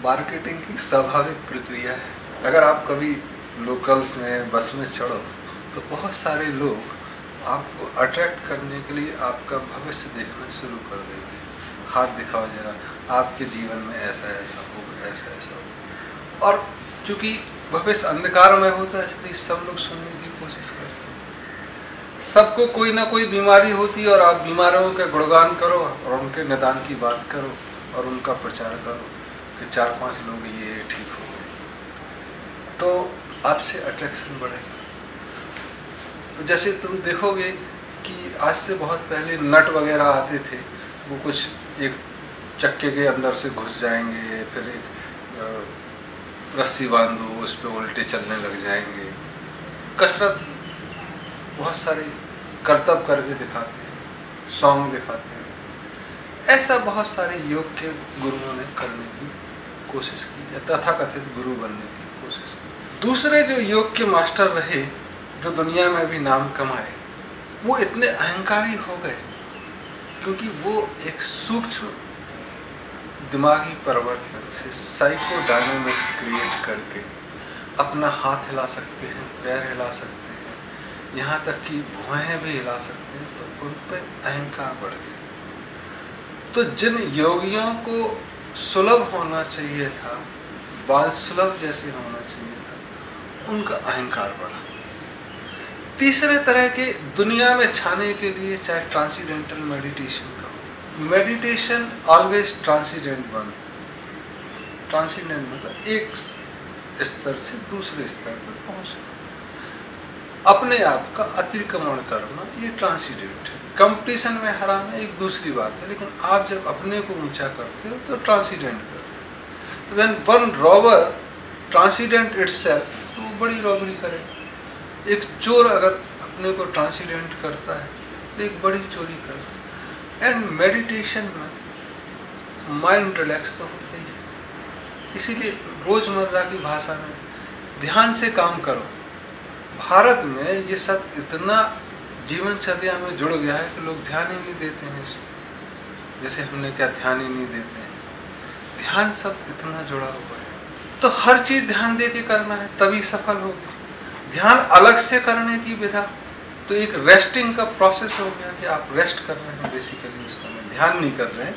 Marketing की स्वाभाविक प्रक्रिया है। अगर आप कभी लोकल्स में बस में चढ़ो तो बहुत सारे लोग आपको अट्रैक्ट करने के लिए आपका भविष्य देखना शुरू कर देंगे। हाथ दिखाओ जरा, आपके जीवन में ऐसा ऐसा हो, ऐसा ऐसा हो। और चूंकि भविष्य अंधकार में होता है इसलिए सब लोग सुनने की कोशिश करते हैं। सबको कोई ना कोई बीमारी होती है और आप बीमारों के गुणगान करो और उनके निदान की बात करो और उनका प्रचार करो कि 4-5 लोग ये ठीक हो गए, तो आपसे अट्रैक्शन बढ़ेगा। तो जैसे तुम देखोगे कि आज से बहुत पहले नट वगैरह आते थे, वो कुछ एक चक्के के अंदर से घुस जाएंगे, फिर एक रस्सी बांधो उस पर उल्टे चलने लग जाएंगे। कसरत बहुत सारे करतब करके दिखाते हैं, सॉन्ग दिखाते हैं। ऐसा बहुत सारे योग के गुरुओं ने करने की कोशिश की, तथाकथित गुरु बनने की कोशिश की। दूसरे जो योग के मास्टर रहे जो दुनिया में भी नाम कमाए, वो इतने अहंकारी हो गए क्योंकि वो एक सूक्ष्म दिमागी परिवर्तन से साइकोडायनामिक्स क्रिएट करके अपना हाथ हिला सकते हैं, पैर हिला सकते हैं, यहाँ तक कि भुआएं भी हिला सकते हैं। तो उन पर अहंकार बढ़ गया। तो जिन योगियों को सुलभ होना चाहिए था, बाल सुलभ जैसे होना चाहिए था, उनका अहंकार बढ़ा। तीसरे तरह के दुनिया में छाने के लिए चाहे ट्रांसीडेंटल मेडिटेशन का हो, मेडिटेशन ऑलवेज ट्रांसीडेंट बन, ट्रांसीडेंट मतलब एक स्तर से दूसरे स्तर पर पहुंचना, अपने आप का अतिक्रमण करना, ये ट्रांसीडेंट है। कंपटीशन में हराना एक दूसरी बात है, लेकिन आप जब अपने को ऊंचा करते हो तो ट्रांसीडेंट करते हो। व्हेन वन रॉबर ट्रांसीडेंट इटसेल्फ, तो वो बड़ी रॉबरी करेगा। एक चोर अगर अपने को ट्रांसीडेंट करता है तो एक बड़ी चोरी करता है। एंड मेडिटेशन में माइंड रिलैक्स तो होता ही है, इसीलिए रोजमर्रा की भाषा में ध्यान से काम करो। भारत में ये सब इतना जीवनचर्या में जुड़ गया है कि लोग ध्यान ही नहीं देते हैं इसमें। जैसे हमने क्या ध्यान ही नहीं देते हैं, ध्यान सब इतना जुड़ा हुआ है। तो हर चीज ध्यान दे के करना है तभी सफल होगी। ध्यान अलग से करने की विधा तो एक रेस्टिंग का प्रोसेस हो गया कि आप रेस्ट कर रहे हैं, बेसिकली उस समय ध्यान नहीं कर रहे हैं,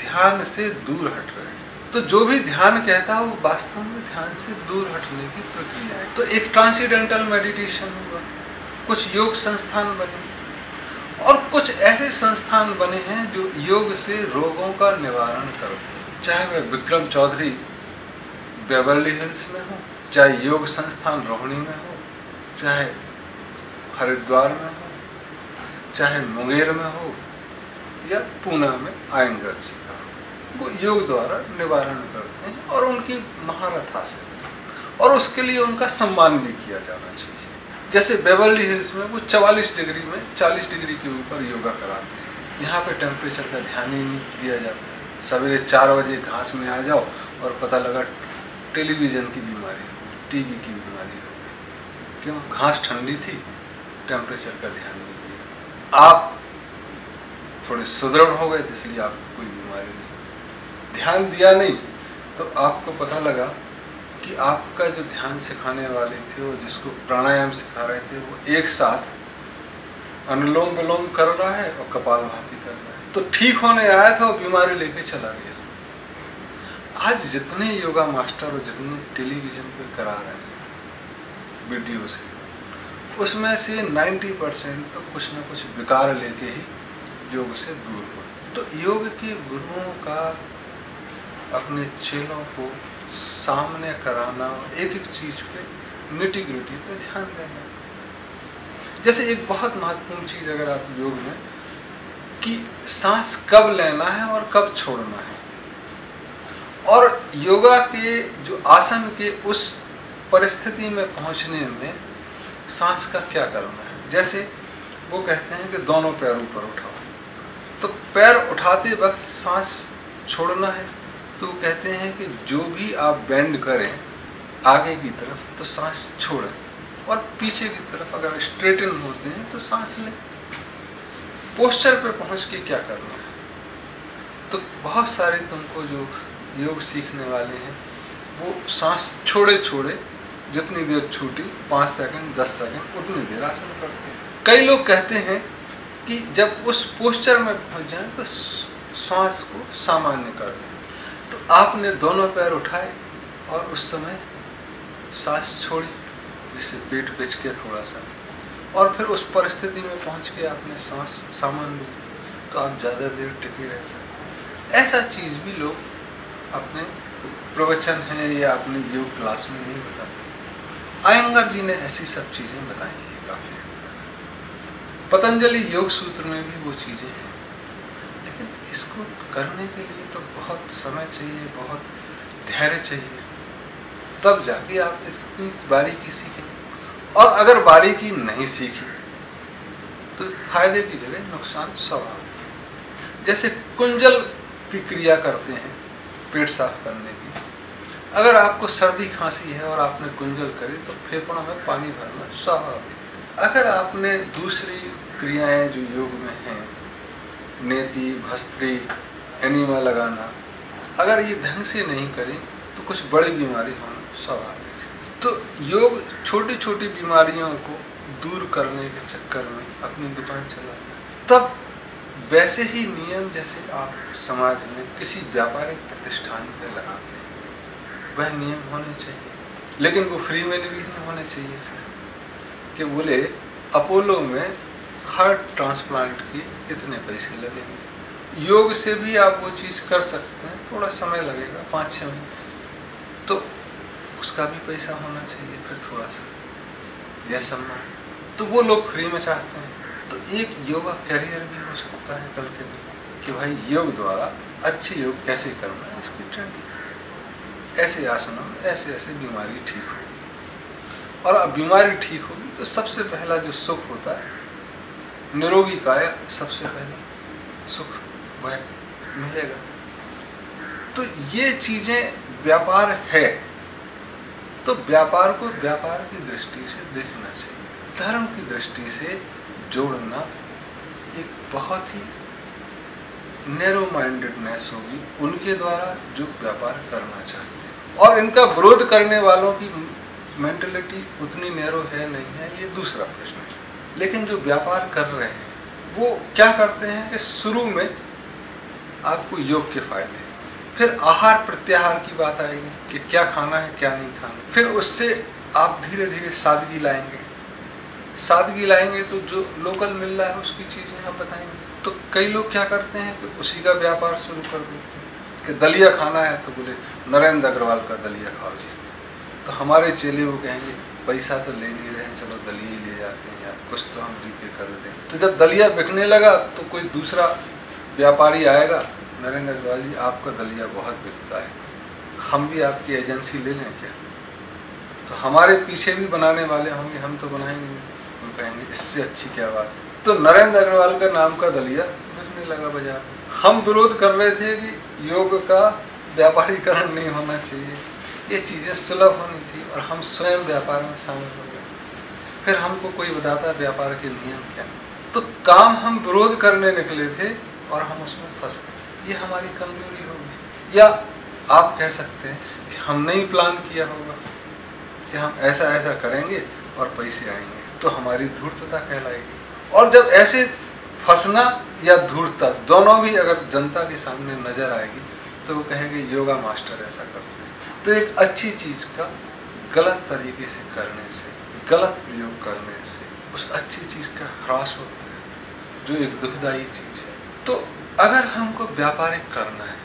ध्यान से दूर हट रहे हैं। तो जो भी ध्यान कहता है वो वास्तव में ध्यान से दूर हटने की प्रक्रिया है। तो एक ट्रांसीडेंटल मेडिटेशन हुआ, कुछ योग संस्थान बने और कुछ ऐसे संस्थान बने हैं जो योग से रोगों का निवारण करते हैं। चाहे वह विक्रम चौधरी बेवर्ली हिल्स में हो, चाहे योग संस्थान रोहिणी में हो, चाहे हरिद्वार में हो, चाहे मुंगेर में हो या पूना में आयंगर जी का हो, वो योग द्वारा निवारण करते हैं और उनकी महारत हासिल है और उसके लिए उनका सम्मान भी किया जाना चाहिए। जैसे बेवर्ली हिल्स में वो 44 डिग्री में 40 डिग्री के ऊपर योगा कराते हैं। यहाँ पे टेम्परेचर का ध्यान ही नहीं दिया जाता है। सवेरे 4 बजे घास में आ जाओ और पता लगा टेलीविज़न की बीमारी, टीबी की बीमारी हो गई। क्यों? घास ठंडी थी, टेम्परेचर का ध्यान नहीं दिया। आप थोड़े सुदृढ़ हो गए तो इसलिए आपको कोई बीमारी नहीं। ध्यान दिया नहीं तो आपको पता लगा कि आपका जो ध्यान सिखाने वाले थे वो जिसको प्राणायाम सिखा रहे थे वो एक साथ अनुलोम विलोम कर रहा है और कपालभाति कर रहा है। तो ठीक होने आया था और बीमारी लेके चला गया। आज जितने योगा मास्टर और जितने टेलीविज़न पे करा रहे हैं वीडियो से, उसमें से 90% तो कुछ ना कुछ विकार लेके ही योग से दूर हो। तो योग के गुरुओं का अपने चेलों को सामने कराना, एक एक चीज पे निटी ग्रिटी पे ध्यान देना। जैसे एक बहुत महत्वपूर्ण चीज अगर आप योग में कि सांस कब लेना है और कब छोड़ना है, और योगा के जो आसन के उस परिस्थिति में पहुंचने में सांस का क्या करना है। जैसे वो कहते हैं कि दोनों पैर ऊपर उठाओ, तो पैर उठाते वक्त सांस छोड़ना है। तो कहते हैं कि जो भी आप बेंड करें आगे की तरफ तो सांस छोड़ें, और पीछे की तरफ अगर स्ट्रेटन होते हैं तो सांस लें। पोस्चर पे पहुंच के क्या करना है, तो बहुत सारे तुमको जो योग सीखने वाले हैं वो सांस छोड़े छोड़े जितनी देर छूटी 5 सेकंड 10 सेकंड उतनी देर आसन करते हैं। कई लोग कहते हैं कि जब उस पोस्चर में पहुंच जाए तो सांस को सामान्य कर दें। तो आपने दोनों पैर उठाए और उस समय सांस छोड़ी, जिससे पेट पिच के थोड़ा सा, और फिर उस परिस्थिति में पहुंच के आपने सांस सामान्य ली, तो आप ज़्यादा देर टिके रह सकते। ऐसा चीज़ भी लोग अपने प्रवचन है या अपनी योग क्लास में नहीं बताते। अयंगर जी ने ऐसी सब चीज़ें बताई हैं काफ़ी हद तक। पतंजलि योग सूत्र में भी वो चीज़ें हैं, लेकिन इसको करने के लिए तो बहुत समय चाहिए, बहुत धैर्य चाहिए, तब जाके आप इतनी बारीकी सीखें। और अगर बारीकी नहीं सीखी तो फायदे की जगह नुकसान स्वाभाविक है। जैसे कुंजल की क्रिया करते हैं पेट साफ करने की, अगर आपको सर्दी खांसी है और आपने कुंजल करी तो फेफड़ों में पानी भरना स्वाभाविक है। अगर आपने दूसरी क्रियाएं जो योग में हैं, नेति, भस्त्री, एनीमा लगाना, अगर ये ढंग से नहीं करें तो कुछ बड़ी बीमारी होना स्वाभाविक है। तो योग छोटी छोटी बीमारियों को दूर करने के चक्कर में अपनी दुकान चलाता है। तब वैसे ही नियम जैसे आप समाज में किसी व्यापारिक प्रतिष्ठान पे लगाते हैं, वह नियम होने चाहिए, लेकिन वो फ्री में भी नहीं होने चाहिए। फिर कि बोले अपोलो में हार्ट ट्रांसप्लांट की इतने पैसे लगेंगे, योग से भी आप वो चीज़ कर सकते हैं, थोड़ा समय लगेगा 5-6 महीने, तो उसका भी पैसा होना चाहिए फिर थोड़ा सा, यह सम्मान। तो वो लोग फ्री में चाहते हैं। तो एक योगा करियर भी हो सकता है कल के दिन कि भाई योग द्वारा अच्छी योग कैसे करना है, इसकी ट्रेनिंग, ऐसे आसनों में ऐसे ऐसे बीमारी ठीक होगी। और अब बीमारी ठीक होगी तो सबसे पहला जो सुख होता है, निरोगी काया, सबसे पहला सुख वह मिलेगा। तो ये चीजें व्यापार है, तो व्यापार को व्यापार की दृष्टि से देखना चाहिए। धर्म की दृष्टि से जोड़ना एक बहुत ही नैरो माइंडेडनेस होगी उनके द्वारा जो व्यापार करना चाहते हैं। और इनका विरोध करने वालों की मेंटलिटी उतनी नैरो है नहीं है, ये दूसरा प्रश्न है। लेकिन जो व्यापार कर रहे हैं वो क्या करते हैं कि शुरू में आपको योग के फायदे, फिर आहार प्रत्याहार की बात आएगी कि क्या खाना है क्या नहीं खाना, फिर उससे आप धीरे धीरे सादगी लाएंगे। सादगी लाएंगे तो जो लोकल मिल रहा है उसकी चीज़ें आप बताएंगे। तो कई लोग क्या करते हैं कि उसी का व्यापार शुरू कर देते हैं कि दलिया खाना है तो बोले नरेंद्र अग्रवाल का दलिया खाओ जी। तो हमारे चेले वो कहेंगे पैसा तो ले नहीं रहे हैं, चलो दलिया ही ले जाते हैं यार, कुछ तो हम रीपे कर दें। तो जब दलिया बिकने लगा तो कोई दूसरा व्यापारी आएगा, नरेंद्र अग्रवाल जी आपका दलिया बहुत बिकता है, हम भी आपकी एजेंसी ले लें क्या? तो हमारे पीछे भी बनाने वाले होंगे, हम तो बनाएंगे नहीं। वो कहेंगे इससे अच्छी क्या बात है। तो नरेंद्र अग्रवाल का नाम का दलिया बिकने लगा बाजार। हम विरोध कर रहे थे कि योग का व्यापारीकरण नहीं होना चाहिए, ये चीज़ें सुलभ होनी चाहिए, और हम स्वयं व्यापार में शामिल हो गए। फिर हमको कोई बताता व्यापार के नियम क्या। तो काम हम विरोध करने निकले थे और हम उसमें फंस गए। ये हमारी कमजोरी होगी। या आप कह सकते हैं कि हमने ही प्लान किया होगा कि हम ऐसा ऐसा करेंगे और पैसे आएंगे, तो हमारी धूर्तता कहलाएगी। और जब ऐसे फंसना या धूर्तता दोनों भी अगर जनता के सामने नजर आएगी तो वो कहेंगे योगा मास्टर ऐसा करते हैं। तो एक अच्छी चीज़ का गलत तरीके से करने से, गलत प्रयोग करने से उस अच्छी चीज़ का ह्रास होता है, जो एक दुखदायी चीज़ है। तो अगर हमको व्यापारिक करना है